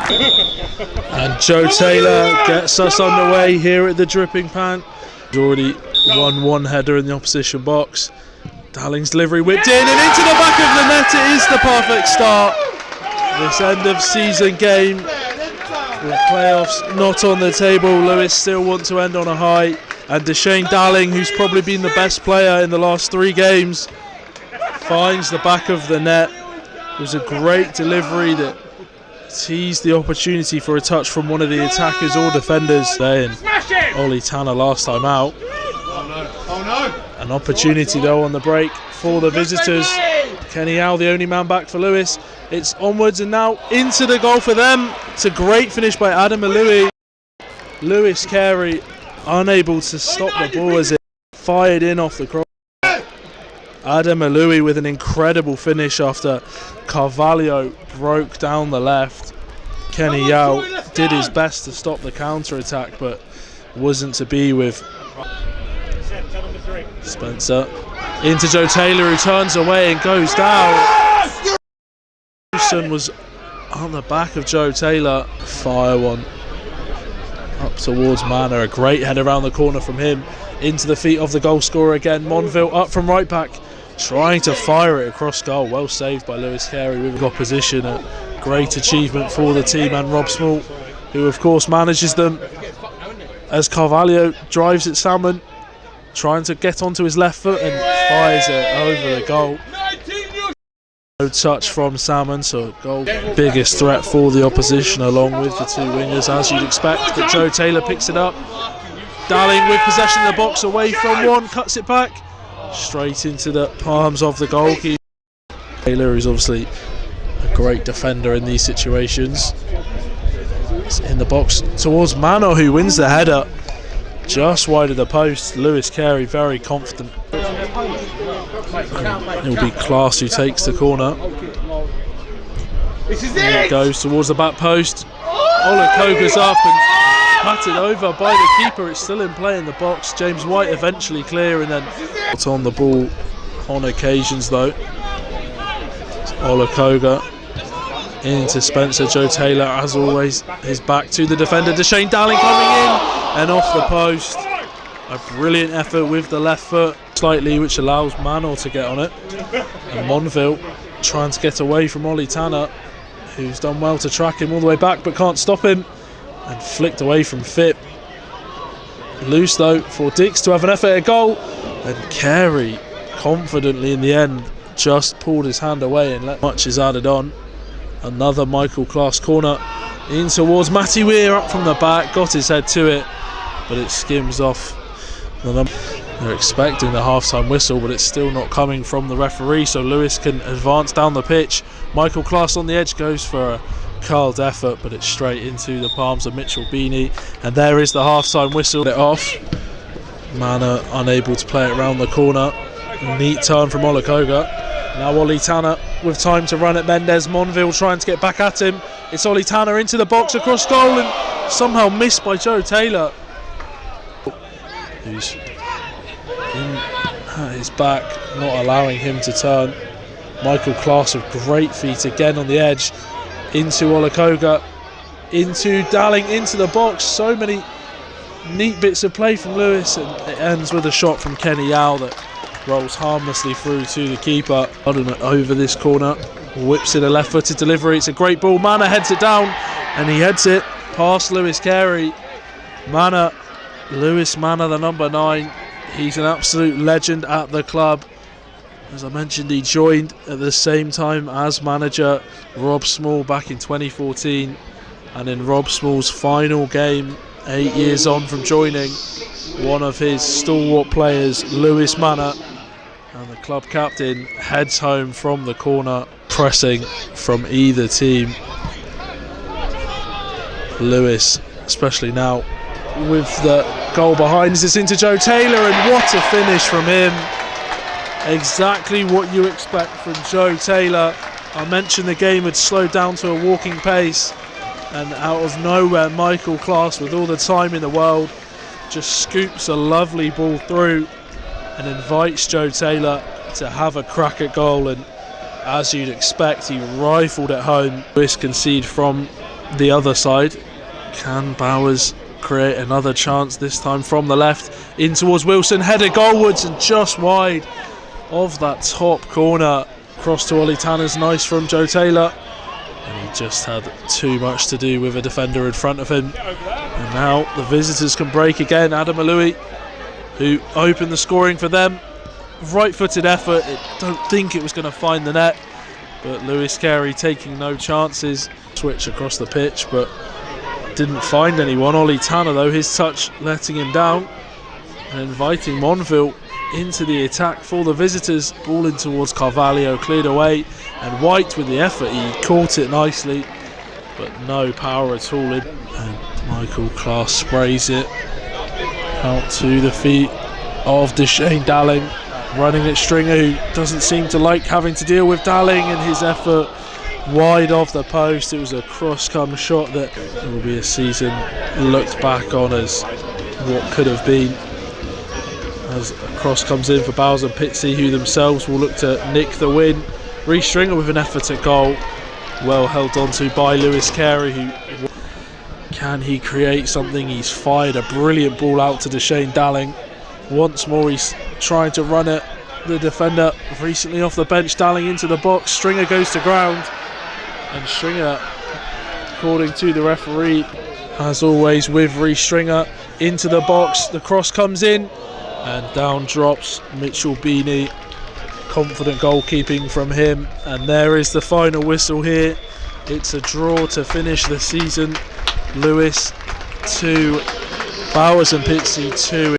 And Joe Taylor gets us underway here at the Dripping Pan. He's already won one header in the opposition box. Dalling's delivery whipped in and into the back of the net. It is the perfect start. This end of season game with playoffs not on the table. Lewes still want to end on a high. And Deshane Dalling, who's probably been the best player in the last 3 games, finds the back of the net. It was a great delivery that teased the opportunity for a touch from one of the attackers or defenders. And Ollie Tanner last time out. An opportunity though on the break for the visitors. Kenny Howe, the only man back for Lewes. It's onwards and now into the goal for them. It's a great finish by Adam Louis. Lewis Carey unable to stop the ball as it fired in off the cross. Adam Louis with an incredible finish after Carvalho broke down the left. Kenny Yao did his best to stop the counter-attack, but wasn't to be with. Spencer into Joe Taylor, who turns away and goes down. Houston was on the back of Joe Taylor. Fire one up towards Manor. A great head around the corner from him into the feet of the goal scorer again. Monville up from right back, trying to fire it across goal. Well saved by Lewis Carey with opposition. A great achievement for the team and Rob Small, who of course manages them as Carvalho drives at Salmon, trying to get onto his left foot and fires it over the goal. No touch from Salmon, so goal. Biggest threat for the opposition along with the 2 wingers as you'd expect, but Joe Taylor picks it up. Dalling with possession of the box, away from one, cuts it back straight into the palms of the goalkeeper. Taylor is obviously a great defender in these situations. It's in the box towards Mano, who wins the header just wide of the post. Lewis Carey very confident. It'll be Class who takes the corner. It goes towards the back post. Olakoga's up and patted over by the keeper. It's still in play in the box. James White eventually clear and then it's on the ball on occasions though. Olakoga into Spencer. Joe Taylor, as always, his back to the defender. Deshane Dalling coming in and off the post. A brilliant effort with the left foot slightly, which allows Manor to get on it. And Monville trying to get away from Ollie Tanner, who's done well to track him all the way back but can't stop him. And flicked away from Phipp. Loose though for Dix to have an effort at goal. And Carey confidently in the end just pulled his hand away and let much is added on. Another Michael Class corner in towards Matty Weir up from the back, got his head to it, but it skims off. They're expecting the half-time whistle, but it's still not coming from the referee, so Lewes can advance down the pitch. Michael Class on the edge goes for a curled effort, but it's straight into the palms of Mitchell Beanie, and there is the half-time whistle. It off. Manor unable to play it around the corner. Neat turn from Olakoga. Now Ollie Tanner with time to run at Mendes. Monville trying to get back at him. It's Ollie Tanner into the box across goal and somehow missed by Joe Taylor, who's in at his back, not allowing him to turn. Michael Class with great feet again on the edge. Into Olakoga, into Dalling, into the box. So many neat bits of play from Lewes, and it ends with a shot from Kenny Yao that rolls harmlessly through to the keeper. Over this corner, whips in a left-footed delivery. It's a great ball. Manor heads it down, and he heads it past Lewis Carey. Lewis Manor, the number 9. He's an absolute legend at the club. As I mentioned, he joined at the same time as manager Rob Small back in 2014, and in Rob Small's final game 8 years on from joining, one of his stalwart players, Lewis Manor, and the club captain, heads home from the corner, pressing from either team. Lewis, especially now with the goal behind, is into Joe Taylor, and what a finish from him. Exactly what you expect from Joe Taylor. I mentioned the game had slowed down to a walking pace, and out of nowhere Michael Class, with all the time in the world, just scoops a lovely ball through and invites Joe Taylor to have a crack at goal, and as you'd expect, he rifled it home. Lewes concede from the other side. Can Bowers create another chance, this time from the left in towards Wilson, header goalwards and just wide of that top corner. Cross to Ollie Tanner's nice from Joe Taylor, and he just had too much to do with a defender in front of him. And now the visitors can break again. Adam Alui, who opened the scoring for them, right-footed effort. I don't think it was going to find the net, but Lewes Carey taking no chances. Switch across the pitch, but didn't find anyone. Ollie Tanner though, his touch letting him down, and inviting Monville into the attack for the visitors. Ball in towards Carvalho, cleared away, and White with the effort, he caught it nicely, but no power at all in, and Michael Class sprays it out to the feet of Deshane Dalling, running at Stringer, who doesn't seem to like having to deal with Dalling, and his effort wide off the post. It was a cross-come shot that will be a season looked back on as what could have been, as a cross comes in for Bowers and Pitsea, who themselves will look to nick the win. Reece Stringer with an effort at goal, well held onto by Lewes Carey, who can he create something? He's fired a brilliant ball out to Deshane Dalling. Once more he's trying to run at the defender recently off the bench. Dalling into the box, Stringer goes to ground, and Stringer, according to the referee, as always with Reece Stringer, into the box. The cross comes in and down drops Mitchell Beanie. Confident goalkeeping from him, and there is the final whistle here. It's a draw to finish the season. Lewes 2, Bowers and Pitsea 2.